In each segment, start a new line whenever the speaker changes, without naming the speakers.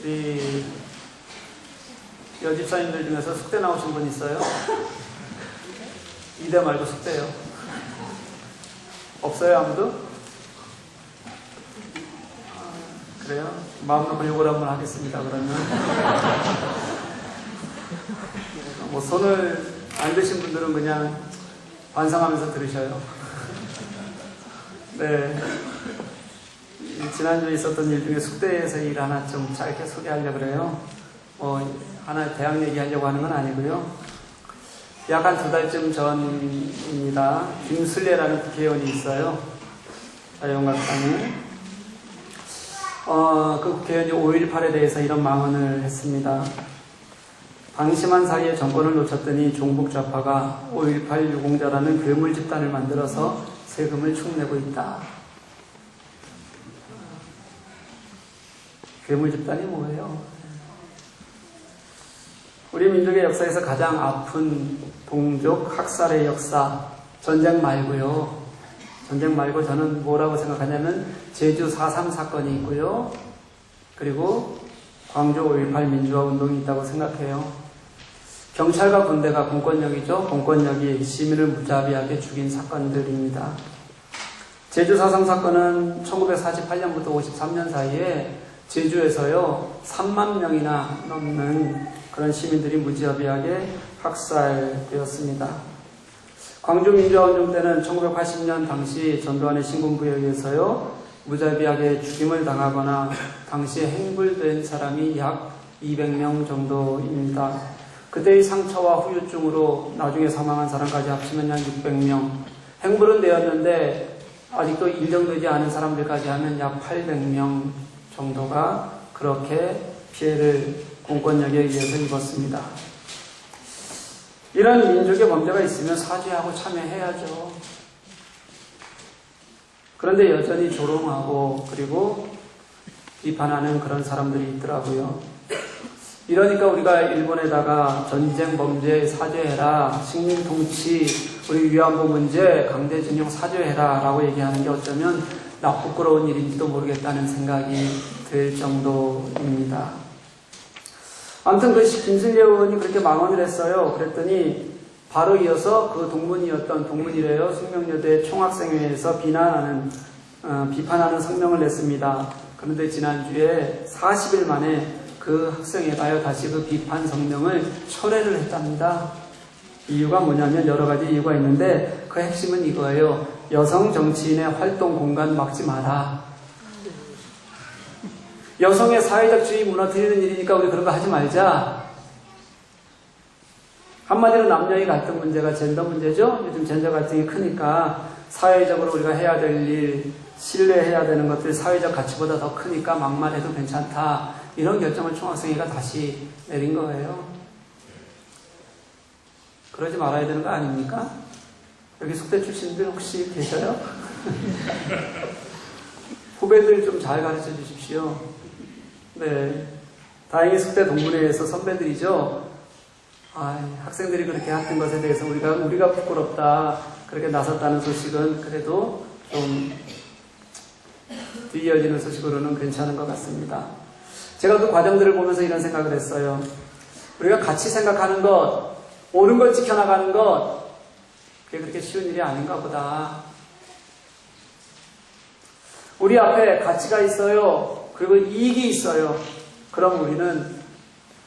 우리 여집사님들 중에서 숙대 나오신 분 있어요? 이대 말고 숙대요. 없어요, 아무도? 그래요? 마음 놓고 욕을 한번 하겠습니다, 그러면. 뭐, 손을 안 드신 분들은 그냥 반성하면서 들으셔요. 네. 지난주에 있었던 일 중에 숙대에서 일 하나 좀 짧게 소개하려고 그래요. 하나 대학 얘기하려고 하는 건 아니고요. 약 한 2달쯤 전입니다. 김술래라는 국회의원이 있어요. 자유한국당에. 그 국회의원이 5.18에 대해서 이런 망언을 했습니다. 방심한 사이에 정권을 놓쳤더니 종북 좌파가 5.18 유공자라는 괴물 집단을 만들어서 세금을 축내고 있다. 괴물 집단이 뭐예요? 우리 민족의 역사에서 가장 아픈 동족 학살의 역사, 전쟁 말고요. 전쟁 말고 저는 뭐라고 생각하냐면 제주 4.3 사건이 있고요. 그리고 광주 5.18 민주화 운동이 있다고 생각해요. 경찰과 군대가 공권력이죠. 공권력이 시민을 무자비하게 죽인 사건들입니다. 제주 4.3 사건은 1948년부터 53년 사이에 제주에서요 3만 명이나 넘는 그런 시민들이 무자비하게 학살되었습니다. 광주 민주화운동 때는 1980년 당시 전두환의 신군부에 의해서요 무자비하게 죽임을 당하거나 당시에 행불된 사람이 약 200명 정도입니다. 그때의 상처와 후유증으로 나중에 사망한 사람까지 합치면 약 600명. 행불은 되었는데 아직도 인정되지 않은 사람들까지 하면 약 800명 정도가 그렇게 피해를 공권력에 의해서 입었습니다. 이런 민족의 범죄가 있으면 사죄하고 참여해야죠. 그런데 여전히 조롱하고 그리고 비판하는 그런 사람들이 있더라고요. 이러니까 우리가 일본에다가 전쟁 범죄 사죄해라, 식민 통치, 우리 위안부 문제, 강제징용 사죄해라 라고 얘기하는 게 어쩌면 나 부끄러운 일인지도 모르겠다는 생각이 들 정도입니다. 아무튼 그 김슬래 의원이 그렇게 망언을 했어요. 그랬더니 바로 이어서 그 동문이었던 동문이래요. 숙명여대 총학생회에서 비판하는 성명을 냈습니다. 그런데 지난주에 40일 만에 그 학생회가요 다시 그 비판 성명을 철회를 했답니다. 이유가 뭐냐면 여러 가지 이유가 있는데 그 핵심은 이거예요. 여성 정치인의 활동 공간 막지 마라. 여성의 사회적 지위 무너뜨리는 일이니까 우리 그런 거 하지 말자. 한마디로 남녀의 갈등 문제가 젠더 문제죠. 요즘 젠더 갈등이 크니까 사회적으로 우리가 해야 될 일, 신뢰해야 되는 것들 사회적 가치보다 더 크니까 막말해도 괜찮다. 이런 결정을 총학생회가 다시 내린 거예요. 그러지 말아야 되는 거 아닙니까? 여기 숙대 출신들 혹시 계셔요? 후배들 좀 잘 가르쳐 주십시오. 네. 다행히 숙대 동문회에서 선배들이죠. 학생들이 그렇게 했던 것에 대해서 우리가 부끄럽다. 그렇게 나섰다는 소식은 그래도 좀 뒤이어지는 소식으로는 괜찮은 것 같습니다. 제가 그 과정들을 보면서 이런 생각을 했어요. 우리가 같이 생각하는 것, 옳은 걸 지켜나가는 것, 그게 그렇게 쉬운 일이 아닌가 보다. 우리 앞에 가치가 있어요. 그리고 이익이 있어요. 그럼 우리는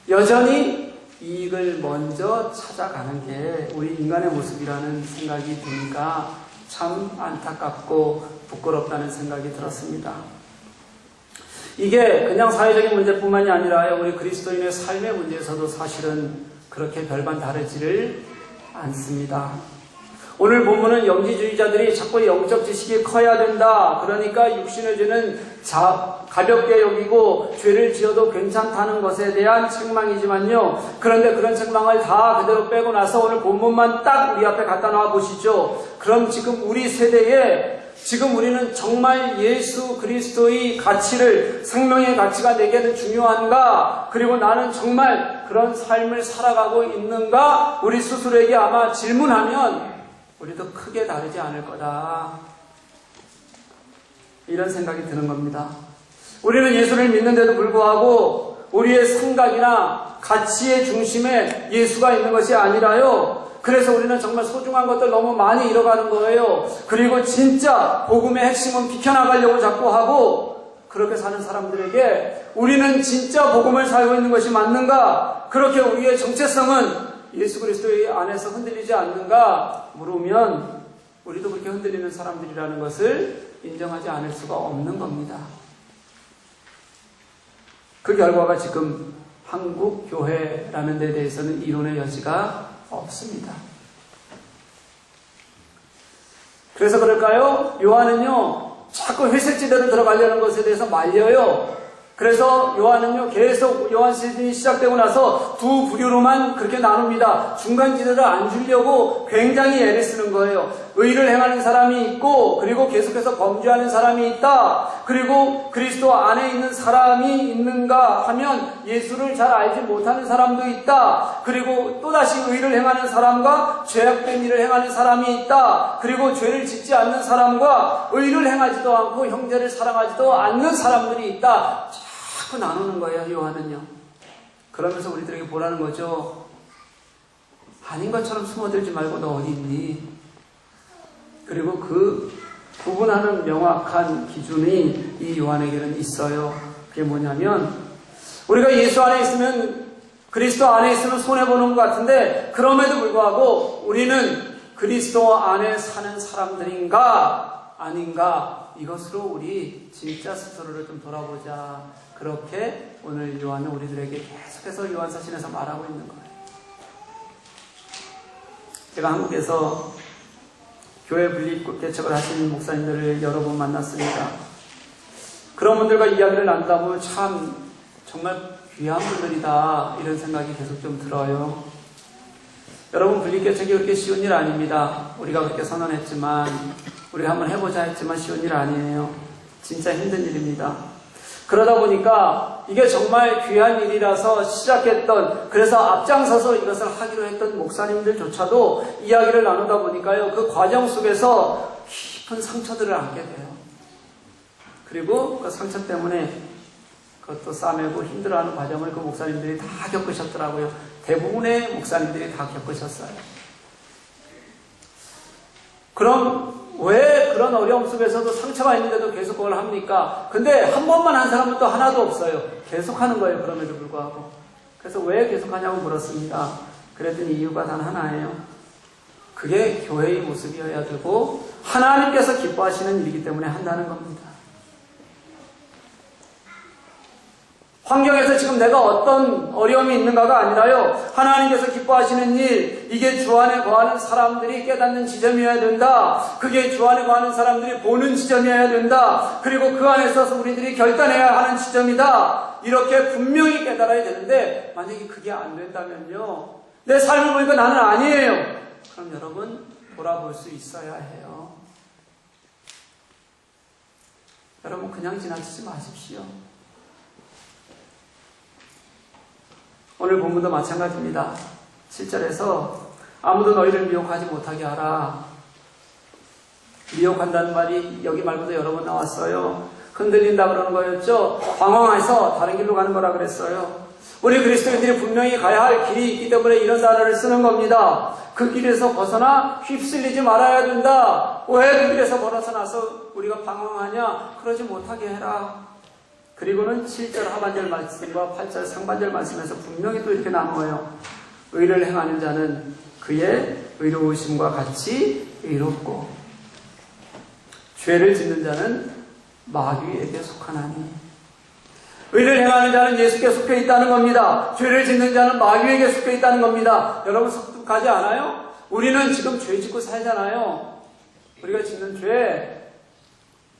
여전히 이익을 먼저 찾아가는 게 우리 인간의 모습이라는 생각이 드니까 참 안타깝고 부끄럽다는 생각이 들었습니다. 이게 그냥 사회적인 문제뿐만이 아니라 우리 그리스도인의 삶의 문제에서도 사실은 그렇게 별반 다르지를 않습니다. 오늘 본문은 영지주의자들이 자꾸 영적 지식이 커야 된다. 그러니까 육신의 죄는 가볍게 여기고 죄를 지어도 괜찮다는 것에 대한 책망이지만요. 그런데 그런 책망을 다 그대로 빼고 나서 오늘 본문만 딱 우리 앞에 갖다 놔 보시죠. 그럼 지금 우리 세대에 지금 우리는 정말 예수 그리스도의 가치를, 생명의 가치가 내게는 중요한가? 그리고 나는 정말 그런 삶을 살아가고 있는가? 우리 스스로에게 아마 질문하면 우리도 크게 다르지 않을 거다. 이런 생각이 드는 겁니다. 우리는 예수를 믿는데도 불구하고 우리의 생각이나 가치의 중심에 예수가 있는 것이 아니라요. 그래서 우리는 정말 소중한 것들 너무 많이 잃어가는 거예요. 그리고 진짜 복음의 핵심은 비켜나가려고 자꾸 하고, 그렇게 사는 사람들에게 우리는 진짜 복음을 살고 있는 것이 맞는가? 그렇게 우리의 정체성은 예수 그리스도의 안에서 흔들리지 않는가? 물으면 우리도 그렇게 흔들리는 사람들이라는 것을 인정하지 않을 수가 없는 겁니다. 그 결과가 지금 한국 교회라는 데 대해서는 이론의 여지가 없습니다. 그래서 그럴까요? 요한은요, 자꾸 회색지대로 들어가려는 것에 대해서 말려요. 그래서 요한은요, 계속 요한 시즌이 시작되고 나서 두 부류로만 그렇게 나눕니다. 중간지대를 안 주려고 굉장히 애를 쓰는 거예요. 의를 행하는 사람이 있고, 그리고 계속해서 범죄하는 사람이 있다. 그리고 그리스도 안에 있는 사람이 있는가 하면 예수를 잘 알지 못하는 사람도 있다. 그리고 또다시 의를 행하는 사람과 죄악된 일을 행하는 사람이 있다. 그리고 죄를 짓지 않는 사람과 의를 행하지도 않고 형제를 사랑하지도 않는 사람들이 있다. 자꾸 나누는 거예요, 요한은요. 그러면서 우리들에게 보라는 거죠. 아닌 것처럼 숨어들지 말고 너 어디 있니? 그리고 그 구분하는 명확한 기준이 이 요한에게는 있어요. 그게 뭐냐면, 우리가 예수 안에 있으면, 그리스도 안에 있으면 손해보는 것 같은데, 그럼에도 불구하고 우리는 그리스도 안에 사는 사람들인가 아닌가, 이것으로 우리 진짜 스스로를 좀 돌아보자. 그렇게 오늘 요한은 우리들에게 계속해서 요한서신에서 말하고 있는 거예요. 제가 한국에서 교회 분립 개척을 하시는 목사님들을 여러 번 만났습니다. 그런 분들과 이야기를 나누다 보면 참 정말 귀한 분들이다, 이런 생각이 계속 좀 들어요. 여러분, 분립 개척이 그렇게 쉬운 일 아닙니다. 우리가 그렇게 선언했지만, 우리가 한번 해보자 했지만 쉬운 일 아니에요. 진짜 힘든 일입니다. 그러다 보니까 이게 정말 귀한 일이라서 시작했던, 그래서 앞장서서 이것을 하기로 했던 목사님들조차도 이야기를 나누다 보니까요, 그 과정 속에서 깊은 상처들을 안게 돼요. 그리고 그 상처 때문에 그것도 싸매고 힘들어하는 과정을 그 목사님들이 다 겪으셨더라고요. 대부분의 목사님들이 다 겪으셨어요. 그럼 왜 그런 어려움 속에서도 상처가 있는데도 계속 그걸 합니까? 근데 한 번만 한 사람은 또 하나도 없어요. 계속 하는 거예요, 그럼에도 불구하고. 그래서 왜 계속 하냐고 물었습니다. 그랬더니 이유가 단 하나예요. 그게 교회의 모습이어야 되고 하나님께서 기뻐하시는 일이기 때문에 한다는 겁니다. 환경에서 지금 내가 어떤 어려움이 있는가가 아니라요, 하나님께서 기뻐하시는 일, 이게 주 안에 거하는 사람들이 깨닫는 지점이어야 된다. 그게 주 안에 거하는 사람들이 보는 지점이어야 된다. 그리고 그 안에 있어서 우리들이 결단해야 하는 지점이다. 이렇게 분명히 깨달아야 되는데, 만약에 그게 안 된다면요, 내 삶을 보니까 나는 아니에요. 그럼 여러분, 돌아볼 수 있어야 해요. 여러분, 그냥 지나치지 마십시오. 오늘 본문도 마찬가지입니다. 7절에서 아무도 너희를 미혹하지 못하게 하라. 미혹한다는 말이 여기 말고도 여러 번 나왔어요. 흔들린다 그러는 거였죠. 방황해서 다른 길로 가는 거라 그랬어요. 우리 그리스도인들이 분명히 가야 할 길이 있기 때문에 이런 단어를 쓰는 겁니다. 그 길에서 벗어나 휩쓸리지 말아야 된다. 왜 그 길에서 벗어나서 우리가 방황하냐? 그러지 못하게 해라. 그리고는 7절 하반절 말씀과 8절 상반절 말씀에서 분명히 또 이렇게 나누어요. 의를 행하는 자는 그의 의로우심과 같이 의롭고, 죄를 짓는 자는 마귀에게 속하나니. 의를 행하는 자는 예수께 속해 있다는 겁니다. 죄를 짓는 자는 마귀에게 속해 있다는 겁니다. 여러분, 속독하지 않아요? 우리는 지금 죄 짓고 살잖아요. 우리가 짓는 죄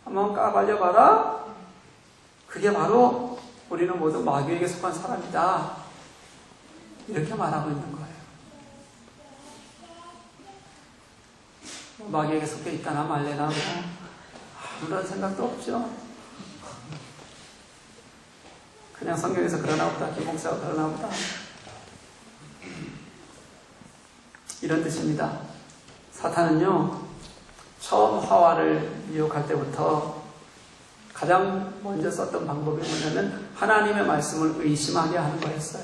한번 까발려봐라. 그게 바로 우리는 모두 마귀에게 속한 사람이다. 이렇게 말하고 있는 거예요. 마귀에게 속해 있다나 말래나 아무런 생각도 없죠. 그냥 성경에서 그러나 보다, 김목사가 그러나 보다, 이런 뜻입니다. 사탄은요, 처음 하와를 미혹할 때부터 가장 먼저 썼던 방법이 뭐냐면 하나님의 말씀을 의심하게 하는 거였어요.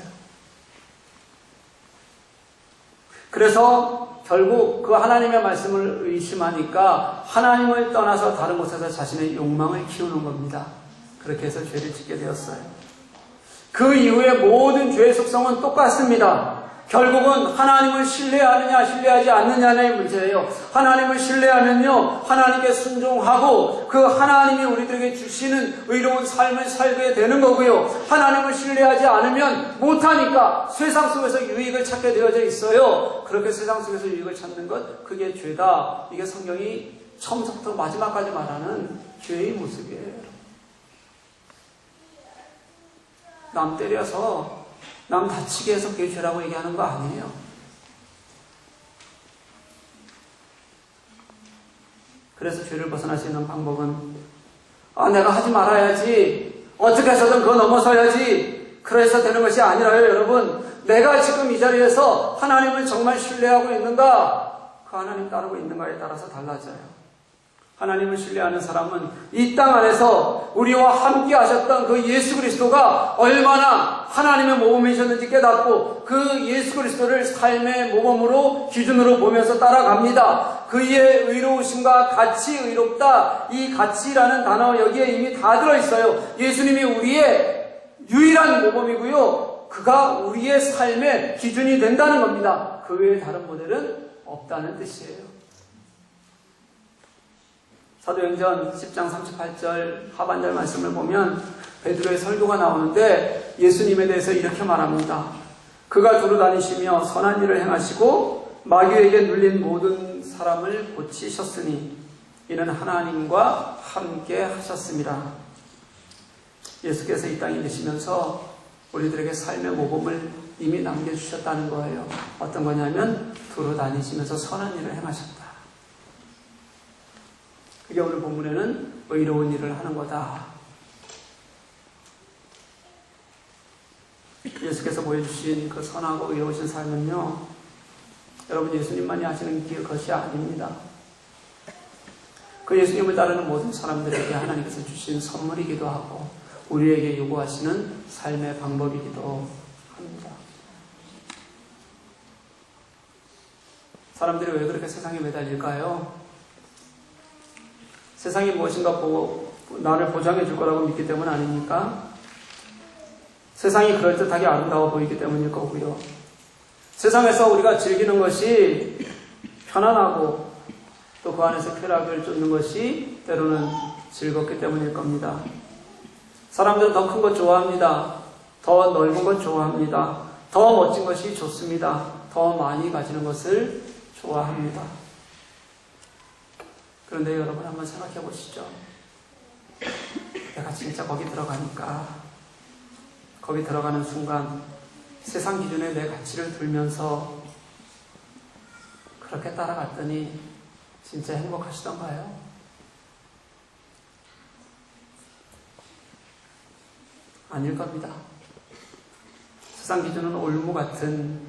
그래서 결국 그 하나님의 말씀을 의심하니까 하나님을 떠나서 다른 곳에서 자신의 욕망을 키우는 겁니다. 그렇게 해서 죄를 짓게 되었어요. 그 이후에 모든 죄의 속성은 똑같습니다. 결국은 하나님을 신뢰하느냐 신뢰하지 않느냐의 문제예요. 하나님을 신뢰하면요 하나님께 순종하고 그 하나님이 우리들에게 주시는 의로운 삶을 살게 되는 거고요. 하나님을 신뢰하지 않으면 못하니까 세상 속에서 유익을 찾게 되어져 있어요. 그렇게 세상 속에서 유익을 찾는 것, 그게 죄다. 이게 성경이 처음부터 마지막까지 말하는 죄의 모습이에요. 남 때려서 남 다치게 해서 그게 죄라고 얘기하는 거 아니에요. 그래서 죄를 벗어날 수 있는 방법은 내가 하지 말아야지, 어떻게 해서든 그거 넘어서야지, 그래서 되는 것이 아니라요. 여러분, 내가 지금 이 자리에서 하나님을 정말 신뢰하고 있는가, 그 하나님 따르고 있는가에 따라서 달라져요. 하나님을 신뢰하는 사람은 이 땅 안에서 우리와 함께 하셨던 그 예수 그리스도가 얼마나 하나님의 모범이셨는지 깨닫고 그 예수 그리스도를 삶의 모범으로 기준으로 보면서 따라갑니다. 그의 의로우심과 같이 의롭다, 이 같이라는 단어 여기에 이미 다 들어있어요. 예수님이 우리의 유일한 모범이고요, 그가 우리의 삶의 기준이 된다는 겁니다. 그 외에 다른 모델은 없다는 뜻이에요. 사도행전 10장 38절 하반절 말씀을 보면 베드로의 설교가 나오는데 예수님에 대해서 이렇게 말합니다. 그가 두루 다니시며 선한 일을 행하시고 마귀에게 눌린 모든 사람을 고치셨으니 이는 하나님과 함께 하셨습니다. 예수께서 이 땅에 계시면서 우리들에게 삶의 모범을 이미 남겨주셨다는 거예요. 어떤 거냐면 두루 다니시면서 선한 일을 행하셨다. 그게 오늘 본문에는 의로운 일을 하는 거다. 예수께서 보여주신 그 선하고 의로우신 삶은요, 여러분 예수님만이 하시는 것이 아닙니다. 그 예수님을 따르는 모든 사람들에게 하나님께서 주신 선물이기도 하고 우리에게 요구하시는 삶의 방법이기도 합니다. 사람들이 왜 그렇게 세상에 매달릴까요? 세상이 무엇인가 보고 나를 보장해 줄 거라고 믿기 때문 아닙니까? 세상이 그럴듯하게 아름다워 보이기 때문일 거고요. 세상에서 우리가 즐기는 것이 편안하고 또 그 안에서 쾌락을 쫓는 것이 때로는 즐겁기 때문일 겁니다. 사람들은 더 큰 것 좋아합니다. 더 넓은 것 좋아합니다. 더 멋진 것이 좋습니다. 더 많이 가지는 것을 좋아합니다. 그런데 여러분 한번 생각해 보시죠. 내가 진짜 거기 들어가니까, 거기 들어가는 순간 세상 기준에 내 가치를 들면서 그렇게 따라갔더니 진짜 행복하시던가요? 아닐 겁니다. 세상 기준은 올무 같은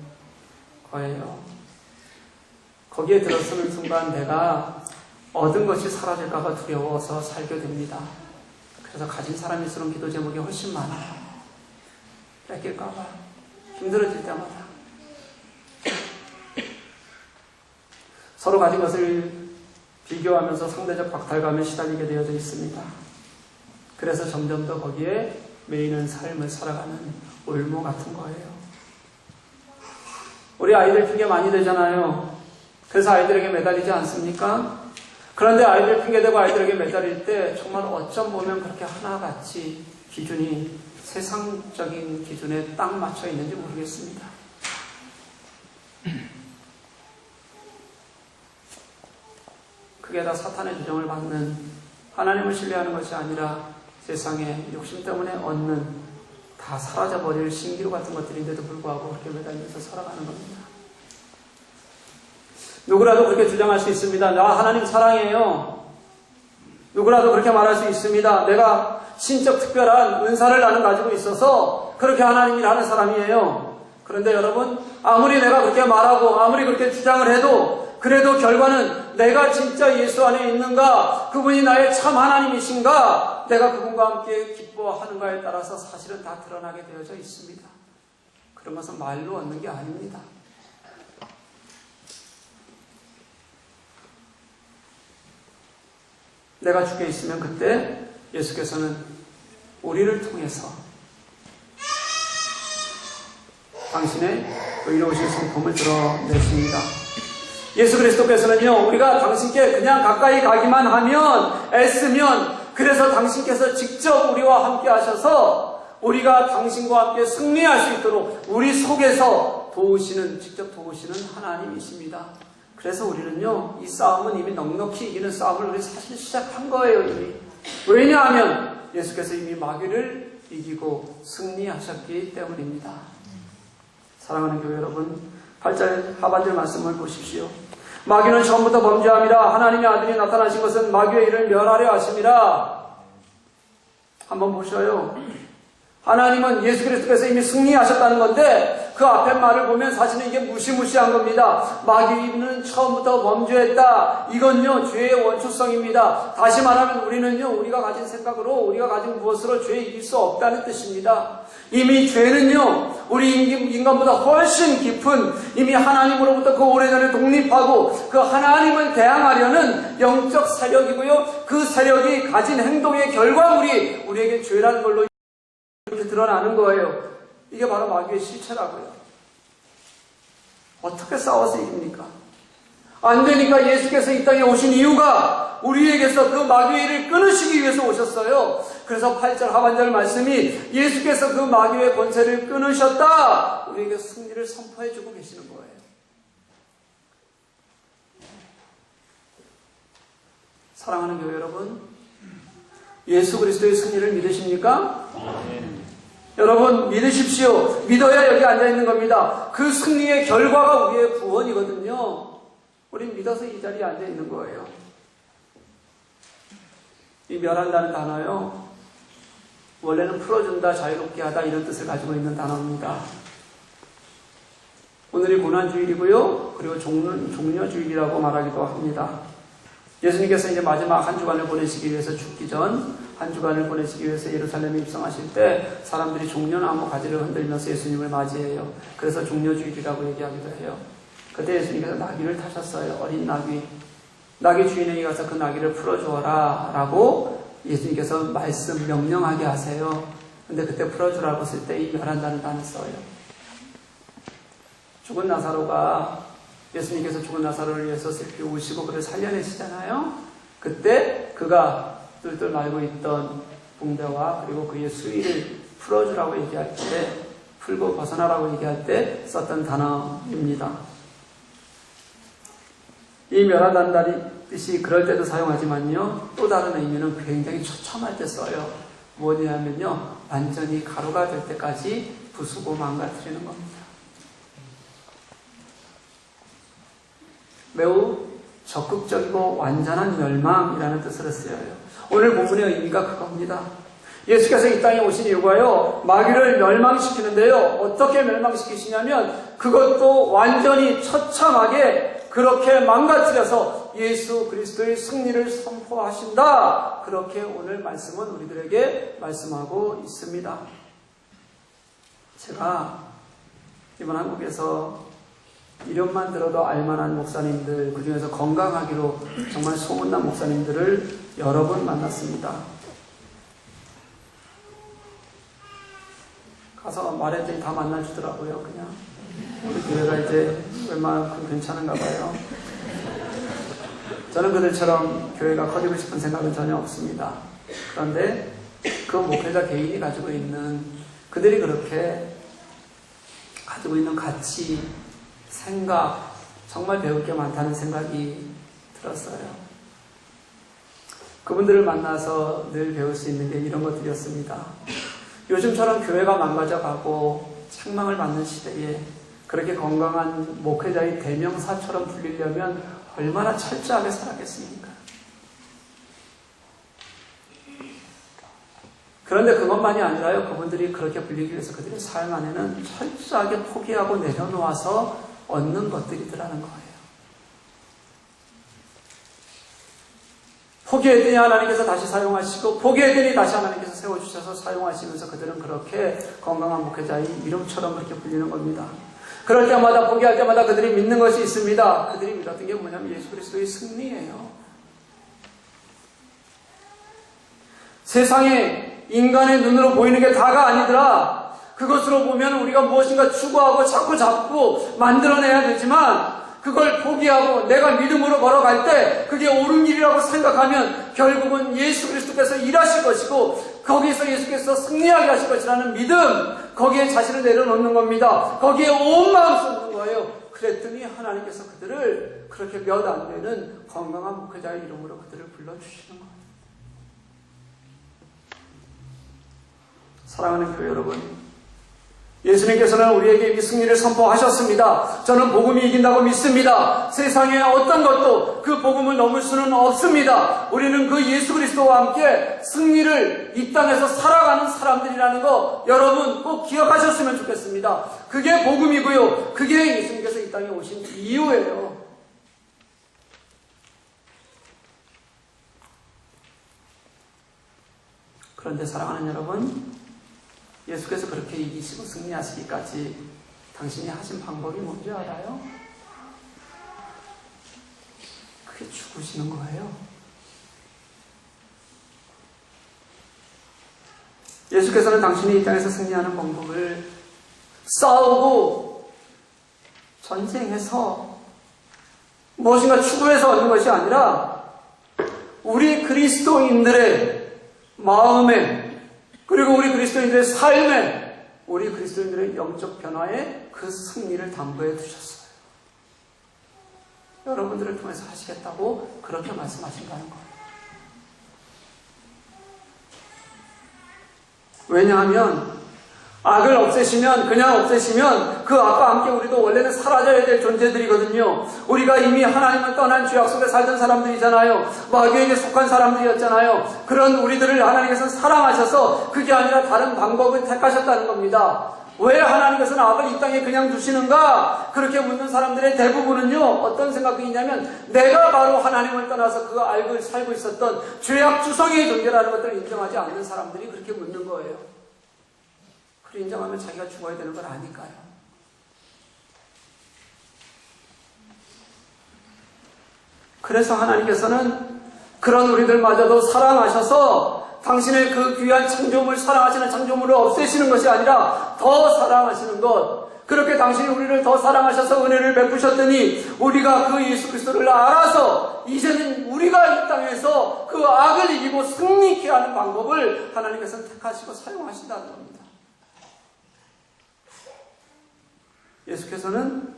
거예요. 거기에 들어서는 순간 내가 얻은 것이 사라질까봐 두려워서 살게 됩니다. 그래서 가진 사람일수록 기도 제목이 훨씬 많아요. 뺏길까봐 힘들어질 때마다 서로 가진 것을 비교하면서 상대적 박탈감에 시달리게 되어져 있습니다. 그래서 점점 더 거기에 매이는 삶을 살아가는 올무 같은 거예요. 우리 아이들 핑계 많이 되잖아요. 그래서 아이들에게 매달리지 않습니까? 그런데 아이들 핑계대고 아이들에게 매달릴 때 정말 어쩜 보면 그렇게 하나같이 기준이 세상적인 기준에 딱 맞춰 있는지 모르겠습니다. 그게 다 사탄의 주정을 받는, 하나님을 신뢰하는 것이 아니라 세상의 욕심 때문에 얻는, 다 사라져버릴 신기루 같은 것들인데도 불구하고 그렇게 매달려서 살아가는 겁니다. 누구라도 그렇게 주장할 수 있습니다. 나 하나님 사랑해요. 누구라도 그렇게 말할 수 있습니다. 내가 신적 특별한 은사를 나는 가지고 있어서 그렇게 하나님이라는 사람이에요. 그런데 여러분, 아무리 내가 그렇게 말하고 아무리 그렇게 주장을 해도 그래도 결과는 내가 진짜 예수 안에 있는가, 그분이 나의 참 하나님이신가, 얼마나 내가 그분과 함께 기뻐하는가에 따라서 사실은 다 드러나게 되어져 있습니다. 그런 것은 말로 얻는 게 아닙니다. 내가 주께 있으면 그때 예수께서는 우리를 통해서 당신의 의로우신 성품을 드러내십니다. 예수 그리스도께서는요, 우리가 당신께 그냥 가까이 가기만 하면, 애쓰면, 그래서 당신께서 직접 우리와 함께 하셔서 우리가 당신과 함께 승리할 수 있도록 우리 속에서 직접 도우시는 하나님이십니다. 그래서 우리는요, 이 싸움은 이미 넉넉히 이기는 싸움을 우리 사실 시작한 거예요, 이미. 왜냐하면 예수께서 이미 마귀를 이기고 승리하셨기 때문입니다. 사랑하는 교회 여러분, 8절 하반절 말씀을 보십시오. 마귀는 처음부터 범죄함이라 하나님의 아들이 나타나신 것은 마귀의 일을 멸하려 하심이라. 한번 보셔요. 하나님은 예수 그리스도께서 이미 승리하셨다는 건데 그 앞에 말을 보면 사실은 이게 무시무시한 겁니다. 마귀는 처음부터 범죄했다. 이건요, 죄의 원초성입니다. 다시 말하면 우리는요, 우리가 가진 생각으로, 우리가 가진 무엇으로 죄 이길 수 없다는 뜻입니다. 이미 죄는요, 우리 인간보다 훨씬 깊은, 이미 하나님으로부터 그 오래전에 독립하고 그 하나님을 대항하려는 영적 세력이고요, 그 세력이 가진 행동의 결과물이 우리에게 죄라는 걸로 이렇게 드러나는 거예요. 이게 바로 마귀의 실체라고요. 어떻게 싸워서 이깁니까? 안 되니까 예수께서 이 땅에 오신 이유가 우리에게서 그 마귀의 일을 끊으시기 위해서 오셨어요. 그래서 8절 하반절 말씀이 예수께서 그 마귀의 권세를 끊으셨다. 우리에게 승리를 선포해주고 계시는 거예요. 사랑하는 교회 여러분, 예수 그리스도의 승리를 믿으십니까? 여러분 믿으십시오. 믿어야 여기 앉아있는 겁니다. 그 승리의 결과가 우리의 구원이거든요. 우린 믿어서 이 자리에 앉아있는 거예요. 이 멸한다는 단어요, 원래는 풀어준다, 자유롭게 하다 이런 뜻을 가지고 있는 단어입니다. 오늘이 고난주일이고요, 그리고 종려주일이라고 말하기도 합니다. 예수님께서 이제 마지막 한 주간을 보내시기 위해서 죽기 전 한 주간을 보내시기 위해서 예루살렘에 입성하실 때 사람들이 종려나무 가지를 흔들면서 예수님을 맞이해요. 그래서 종려주일이라고 얘기하기도 해요. 그때 예수님께서 나귀를 타셨어요. 어린 나귀. 나귀 주인에게 가서 그 나귀를 풀어주어라 라고 예수님께서 명령하게 하세요. 근데 그때 풀어주라고 쓸 때 이 멸한다는 단어를 써요. 죽은 나사로가, 예수님께서 죽은 나사로를 위해서 슬피 우시고 그를 살려내시잖아요. 그때 그가 뚫뚫 말고 있던 붕대와 그리고 그의 수위를 풀어주라고 얘기할 때, 풀고 벗어나라고 얘기할 때 썼던 단어입니다. 이 멸한다는 뜻이 그럴 때도 사용하지만요, 또 다른 의미는 굉장히 처참할 때 써요. 뭐냐면요, 완전히 가루가 될 때까지 부수고 망가뜨리는 겁니다. 매우 적극적이고 완전한 멸망이라는 뜻으로 쓰여요. 오늘 본문의 의미가 그겁니다. 예수께서 이 땅에 오신 이유가요, 마귀를 멸망시키는데요, 어떻게 멸망시키시냐면 그것도 완전히 처참하게 그렇게 망가뜨려서 예수 그리스도의 승리를 선포하신다. 그렇게 오늘 말씀은 우리들에게 말씀하고 있습니다. 제가 이번 한국에서 이름만 들어도 알만한 목사님들, 그 중에서 건강하기로 정말 소문난 목사님들을 여러 번 만났습니다. 가서 말했더니 다 만나주더라고요. 그냥 우리 교회가 이제 웬만큼 괜찮은가 봐요. 저는 그들처럼 교회가 커지고 싶은 생각은 전혀 없습니다. 그런데 그 목회자 개인이 가지고 있는, 그들이 그렇게 가지고 있는 가치, 생각, 정말 배울 게 많다는 생각이 들었어요. 그분들을 만나서 늘 배울 수 있는 게 이런 것들이었습니다. 요즘처럼 교회가 망가져가고 책망을 받는 시대에 그렇게 건강한 목회자의 대명사처럼 불리려면 얼마나 철저하게 살았겠습니까? 그런데 그것만이 아니라요, 그분들이 그렇게 불리기 위해서 그들의 삶 안에는 철저하게 포기하고 내려놓아서 얻는 것들이더라는 거예요. 포기했더니 하나님께서 다시 사용하시고, 포기했더니 다시 하나님께서 세워주셔서 사용하시면서 그들은 그렇게 건강한 목회자의 이름처럼 그렇게 불리는 겁니다. 그럴 때마다, 포기할 때마다 그들이 믿는 것이 있습니다. 그들이 믿었던 게 뭐냐면 예수 그리스도의 승리예요. 세상에 인간의 눈으로 보이는 게 다가 아니더라. 그것으로 보면 우리가 무엇인가 추구하고 자꾸 잡고 만들어내야 되지만, 그걸 포기하고 내가 믿음으로 걸어갈 때 그게 옳은 길이라고 생각하면 결국은 예수 그리스도께서 일하실 것이고, 거기에서 예수께서 승리하게 하실 것이라는 믿음, 거기에 자신을 내려놓는 겁니다. 거기에 온 마음 쏟는 거예요. 그랬더니 하나님께서 그들을 그렇게 몇 안 되는 건강한 목회자의 이름으로 그들을 불러주시는 거예요. 사랑하는 교회 여러분, 예수님께서는 우리에게 이 승리를 선포하셨습니다. 저는 복음이 이긴다고 믿습니다. 세상에 어떤 것도 그 복음을 넘을 수는 없습니다. 우리는 그 예수 그리스도와 함께 승리를 이 땅에서 살아가는 사람들이라는 거 여러분 꼭 기억하셨으면 좋겠습니다. 그게 복음이고요. 그게 예수님께서 이 땅에 오신 이유예요. 그런데 사랑하는 여러분, 예수께서 그렇게 이기시고 승리하시기까지 당신이 하신 방법이 뭔지 알아요? 그게 죽으시는 거예요. 예수께서는 당신이 이 땅에서 승리하는 방법을 싸우고 전쟁해서 무엇인가 추구해서 얻는 것이 아니라 우리 그리스도인들의 마음에, 그리고 우리 그리스도인들의 삶에, 우리 그리스도인들의 영적 변화에 그 승리를 담보해 두셨어요. 여러분들을 통해서 하시겠다고 그렇게 말씀하신다는 거예요. 왜냐하면 악을 없애시면, 그냥 없애시면 그 악과 함께 우리도 원래는 사라져야 될 존재들이거든요. 우리가 이미 하나님을 떠난 죄악 속에 살던 사람들이잖아요. 마귀에게 속한 사람들이었잖아요. 그런 우리들을 하나님께서는 사랑하셔서 그게 아니라 다른 방법을 택하셨다는 겁니다. 왜 하나님께서는 악을 이 땅에 그냥 두시는가? 그렇게 묻는 사람들의 대부분은요, 어떤 생각이 있냐면 내가 바로 하나님을 떠나서 그 악을 살고 있었던 죄악 주성의 존재라는 것들을 인정하지 않는 사람들이 그렇게 묻는 거예요. 그걸 인정하면 자기가 죽어야 되는 걸 아니까요. 그래서 하나님께서는 그런 우리들마저도 사랑하셔서 당신의 그 귀한 창조물, 사랑하시는 창조물을 없애시는 것이 아니라 더 사랑하시는 것, 그렇게 당신이 우리를 더 사랑하셔서 은혜를 베푸셨더니 우리가 그 예수 그리스도를 알아서 이제는 우리가 이 땅에서 그 악을 이기고 승리케 하는 방법을 하나님께서는 택하시고 사용하신다는 겁니다. 예수께서는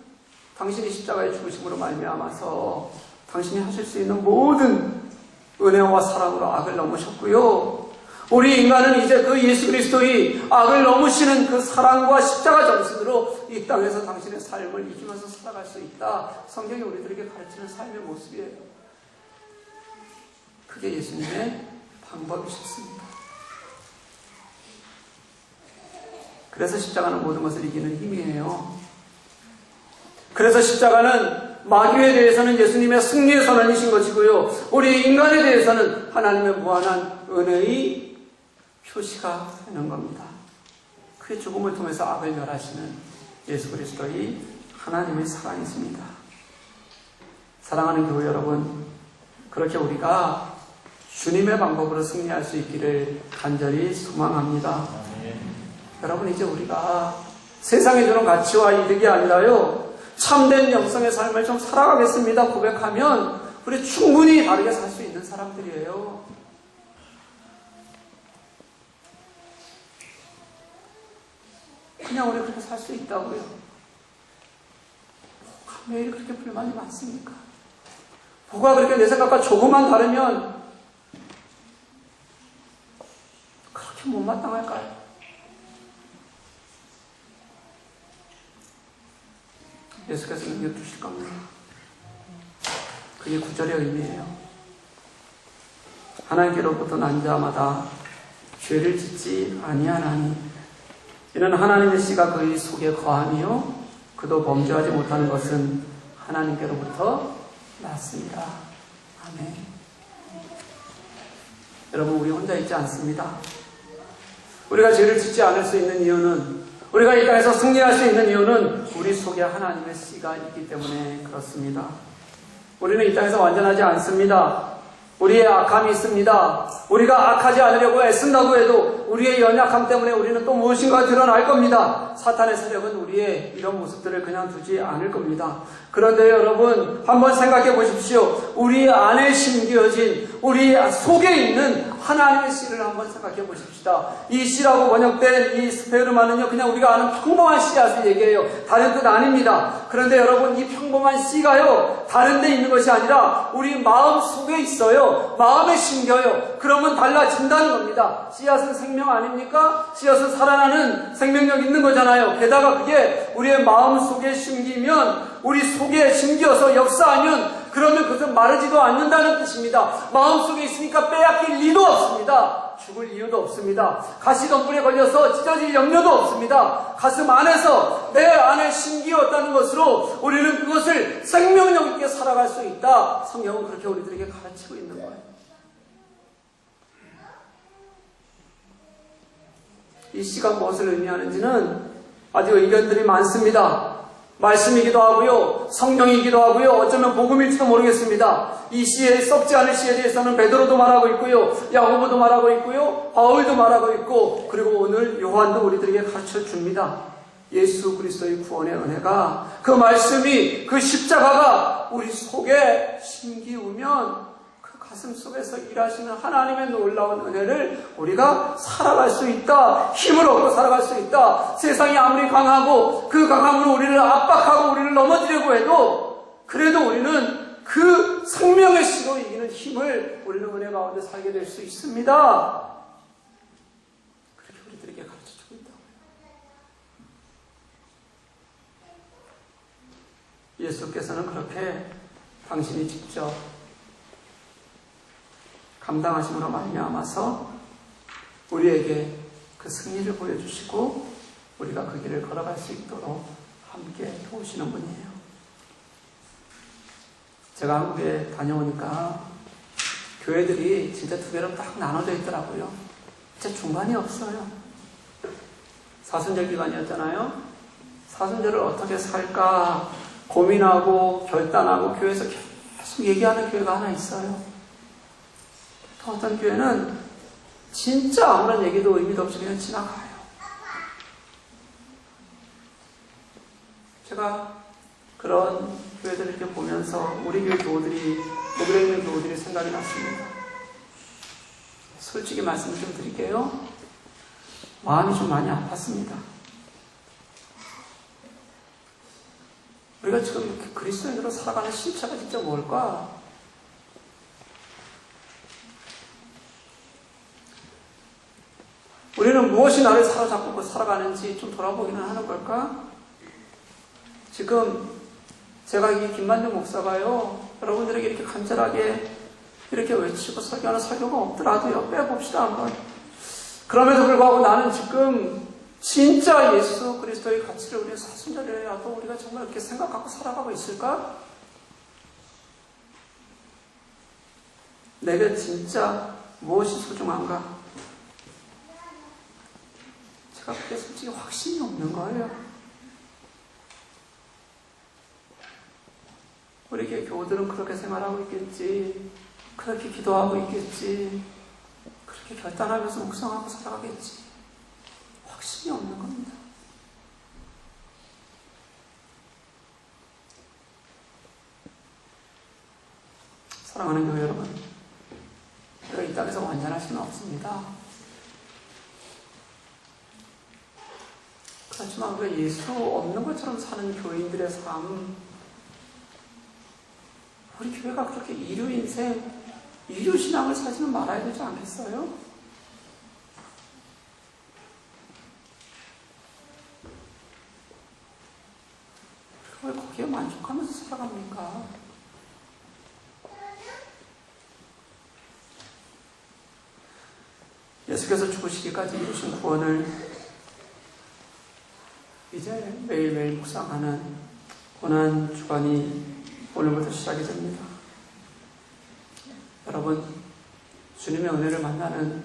당신이 십자가에 죽으심으로 말미암아서 당신이 하실 수 있는 모든 은혜와 사랑으로 악을 넘으셨고요. 우리 인간은 이제 그 예수 그리스도의 악을 넘으시는 그 사랑과 십자가 정신으로 이 땅에서 당신의 삶을 이기면서 살아갈 수 있다. 성경이 우리들에게 가르치는 삶의 모습이에요. 그게 예수님의 방법이셨습니다. 그래서 십자가는 모든 것을 이기는 힘이에요. 그래서 십자가는 마귀에 대해서는 예수님의 승리의 선언이신 것이고요. 우리 인간에 대해서는 하나님의 무한한 은혜의 표시가 되는 겁니다. 그의 죽음을 통해서 악을 멸하시는 예수 그리스도의 하나님의 사랑이십니다. 사랑하는 교회 여러분, 그렇게 우리가 주님의 방법으로 승리할 수 있기를 간절히 소망합니다. 여러분, 이제 우리가 세상에 주는 가치와 이득이 아니라요, 참된 영성의 삶을 좀 살아가겠습니다 고백하면 우리 충분히 다르게 살 수 있는 사람들이에요. 그냥 우리 그렇게 살 수 있다고요. 매일 그렇게 불만이 많습니까? 뭐가 그렇게 내 생각과 조금만 다르면 그렇게 못마땅할까요? 예수께서 넘겨주실 겁니다. 그게 구절의 의미예요. 하나님께로부터 난 자마다 죄를 짓지 아니하나니 이는 하나님의 씨가 그의 속에 거하며 그도 범죄하지 못하는 것은 하나님께로부터 났습니다. 아멘. 여러분, 우리 혼자 있지 않습니다. 우리가 죄를 짓지 않을 수 있는 이유는, 우리가 이 땅에서 승리할 수 있는 이유는 우리 속에 하나님의 씨가 있기 때문에 그렇습니다. 우리는 이 땅에서 완전하지 않습니다. 우리의 악함이 있습니다. 우리가 악하지 않으려고 애쓴다고 해도 우리의 연약함 때문에 우리는 또 무엇인가 드러날 겁니다. 사탄의 세력은 우리의 이런 모습들을 그냥 두지 않을 겁니다. 그런데 여러분, 한번 생각해 보십시오. 우리 안에 심겨진, 우리 속에 있는 하나님의 씨를 한번 생각해 보십시다. 이 씨라고 번역된 이 스페르마는요, 그냥 우리가 아는 평범한 씨앗을 얘기해요. 다른 뜻 아닙니다. 그런데 여러분, 이 평범한 씨가요, 다른 데 있는 것이 아니라 우리 마음 속에 있어요. 마음에 심겨요. 그러면 달라진다는 겁니다. 씨앗은 생명 아닙니까? 씨앗은 살아나는 생명력 있는 거잖아요. 게다가 그게 우리의 마음 속에 심기면, 우리 속에 심겨서 역사하면, 그러면 그것은 마르지도 않는다는 뜻입니다. 마음속에 있으니까 빼앗길 리도 없습니다. 죽을 이유도 없습니다. 가시덤불에 걸려서 찢어질 염려도 없습니다. 가슴 안에서 내 안에 심기었다는 것으로 우리는 그것을 생명력 있게 살아갈 수 있다. 성경은 그렇게 우리들에게 가르치고 있는 거예요. 이 시가 무엇을 의미하는지는 아주 의견들이 많습니다. 말씀이기도 하고요, 성경이기도 하고요, 어쩌면 복음일지도 모르겠습니다. 이 시에, 썩지 않을 시에 대해서는 베드로도 말하고 있고요, 야고보도 말하고 있고요, 바울도 말하고 있고, 그리고 오늘 요한도 우리들에게 가르쳐 줍니다. 예수 그리스도의 구원의 은혜가, 그 말씀이, 그 십자가가 우리 속에 심기우면 그 가슴 속에서 일하시는 하나님의 놀라운 은혜를 우리가 살아갈 수 있다. 힘을 얻고 살아갈 수 있다. 세상이 아무리 강하고 그 강함으로 우리를 압박하고 우리를 넘어지려고 해도, 그래도 우리는 그 생명의 씨로 이기는 힘을 우리는 은혜 가운데 살게 될 수 있습니다. 그렇게 우리들에게 가르쳐주고 있다고요. 예수께서는 그렇게 당신이 직접 감당하심으로 말미암아서 우리에게 그 승리를 보여주시고 우리가 그 길을 걸어갈 수 있도록 함께 도우시는 분이에요. 제가 한국에 다녀오니까 교회들이 진짜 두 개로 딱 나눠져 있더라고요. 진짜 중간이 없어요. 사순절 기간이었잖아요. 사순절을 어떻게 살까 고민하고 결단하고 교회에서 계속 얘기하는 교회가 하나 있어요. 어떤 교회는 진짜 아무런 얘기도 의미도 없이 그냥 지나가요. 제가 그런 교회들을 이렇게 보면서 우리 교회 교우들이, 독일에 있는 교우들이 생각이 났습니다. 솔직히 말씀을 좀 드릴게요. 마음이 좀 많이 아팠습니다. 우리가 지금 이렇게 그리스도인으로 살아가는 실체가 진짜 뭘까? 우리는 무엇이 나를 사로잡고 살아가는지 좀 돌아보기는 하는 걸까? 지금 제가 이 김만정 목사가요, 여러분들에게 이렇게 간절하게 이렇게 외치고 설교하는 설교가 없더라도요, 빼봅시다 한번. 그럼에도 불구하고 나는 지금 진짜 예수 그리스도의 가치를 우리가 사순절이라도 우리가 정말 이렇게 생각하고 살아가고 있을까? 내게 진짜 무엇이 소중한가? 제가 그게 솔직히 확신이 없는 거예요. 우리 교회 교우들은 그렇게 생활하고 있겠지, 그렇게 기도하고 있겠지, 그렇게 결단하면서 묵상하고 살아가겠지. 확신이 없는 겁니다. 사랑하는 교회 여러분, 우리가 이 땅에서 완전할 수는 없습니다. 그렇지만 우리가 예수 없는 것처럼 사는 교인들의 삶, 우리 교회가 그렇게 이류 인생, 이류 신앙을 살지는 말아야 되지 않겠어요? 왜 거기에 만족하면서 살아갑니까? 예수께서 죽으시기까지 이루신 구원을 이제 매일매일 묵상하는 고난 주간이 오늘부터 시작이 됩니다. 여러분, 주님의 은혜를 만나는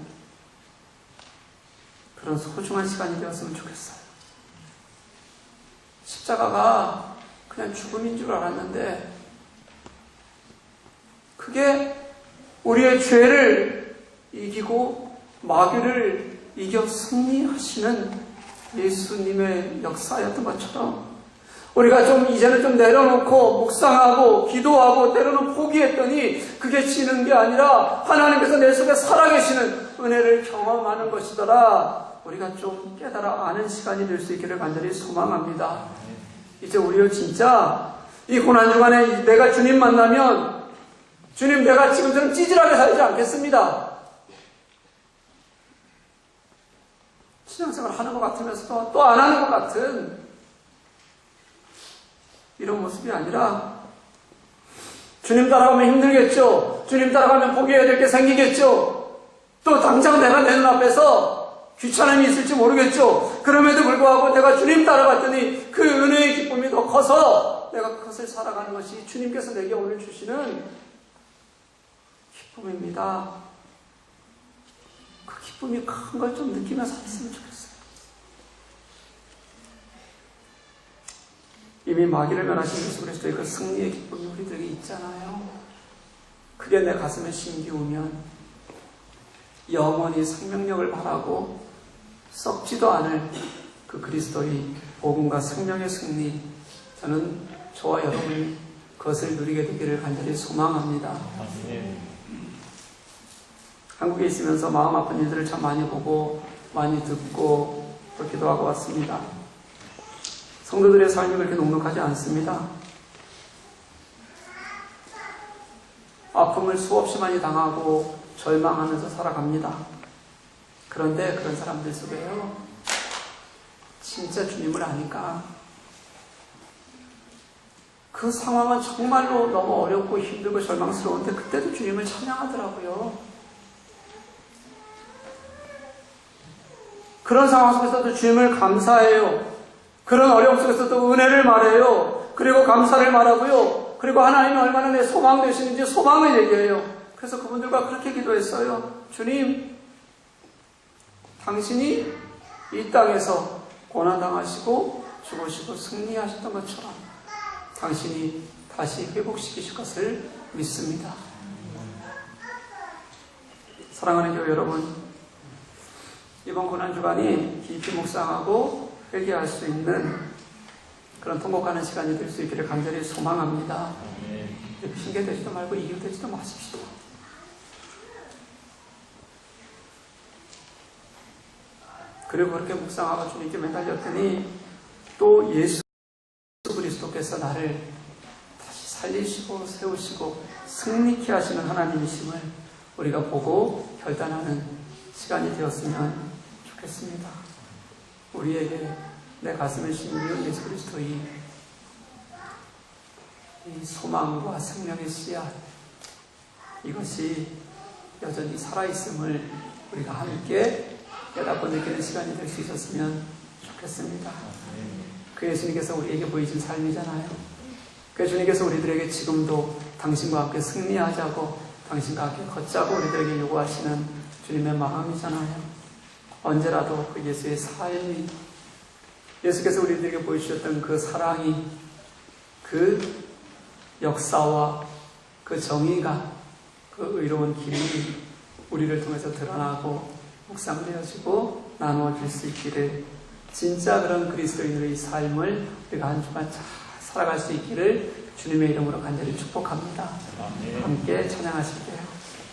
그런 소중한 시간이 되었으면 좋겠어요. 십자가가 그냥 죽음인 줄 알았는데 그게 우리의 죄를 이기고 마귀를 이겨 승리하시는 예수님의 역사였던 것처럼 우리가 이제는 좀 내려놓고 묵상하고 기도하고 때로는 포기했더니 그게 지는 게 아니라 하나님께서 내 속에 살아계시는 은혜를 경험하는 것이더라. 우리가 좀 깨달아 아는 시간이 될 수 있기를 간절히 소망합니다. 이제 우리를 진짜 이 고난주간에 내가 주님 만나면 주님 내가 지금처럼 찌질하게 살지 않겠습니다. 신앙생활 하는 것 같으면서도 또 안 하는 것 같은 이런 모습이 아니라 주님 따라가면 힘들겠죠. 주님 따라가면 포기해야 될 게 생기겠죠. 또 당장 내가 내 눈앞에서 귀찮음이 있을지 모르겠죠. 그럼에도 불구하고 내가 주님 따라갔더니 그 은혜의 기쁨이 더 커서 내가 그것을 살아가는 것이 주님께서 내게 오늘 주시는 기쁨입니다. 그 기쁨이 큰 걸 좀 느끼면서 살았으면 좋겠어요. 이미 마귀를 멸하신 예수 그리스도의 그 승리의 기쁨이 우리들에게 있잖아요. 그게 내 가슴에 심기우면 영원히 생명력을 바라고 썩지도 않을 그 그리스도의 복음과 생명의 승리, 저는 저와 여러분이 그것을 누리게 되기를 간절히 소망합니다. 한국에 있으면서 마음 아픈 일들을 참 많이 보고 많이 듣고 또 기도하고 왔습니다. 성도들의 삶이 그렇게 녹록하지 않습니다. 아픔을 수없이 많이 당하고 절망하면서 살아갑니다. 그런데 그런 사람들 속에요, 진짜 주님을 아니까 그 상황은 정말로 너무 어렵고 힘들고 절망스러운데 그때도 주님을 찬양하더라고요. 그런 상황 속에서도 주님을 감사해요. 그런 어려움 속에서도 은혜를 말해요. 그리고 감사를 말하고요. 그리고 하나님이 얼마나 내 소망 되시는지 소망을 얘기해요. 그래서 그분들과 그렇게 기도했어요. 주님, 당신이 이 땅에서 고난당하시고 죽으시고 승리하셨던 것처럼 당신이 다시 회복시키실 것을 믿습니다. 사랑하는 교회 여러분, 이번 고난주간이 깊이 묵상하고 회개할 수 있는 그런 통곡하는 시간이 될 수 있기를 간절히 소망합니다. 핑계대지도 말고 이유되지도 마십시오. 그리고 그렇게 묵상하고 주님께 매달렸더니 또 예수 그리스도께서 나를 다시 살리시고 세우시고 승리케 하시는 하나님이심을 우리가 보고 결단하는 시간이 되었으면 좋겠습니다. 우리에게 내 가슴에 심기운 예수 그리스도의 이 소망과 생명의 씨앗, 이것이 여전히 살아있음을 우리가 함께 깨닫고 느끼는 시간이 될 수 있었으면 좋겠습니다. 그 예수님께서 우리에게 보이신 삶이잖아요. 그 주님께서 우리들에게 지금도 당신과 함께 승리하자고, 당신과 함께 걷자고 우리들에게 요구하시는 주님의 마음이잖아요. 언제라도 그 예수의 삶이, 예수께서 우리들에게 보여주셨던 그 사랑이, 그 역사와 그 정의가, 그 의로운 길이 우리를 통해서 드러나고 묵상되어지고 나누어질 수 있기를, 진짜 그런 그리스도인의 삶을 우리가 한 주간 잘 살아갈 수 있기를 주님의 이름으로 간절히 축복합니다. 함께 찬양하실게요.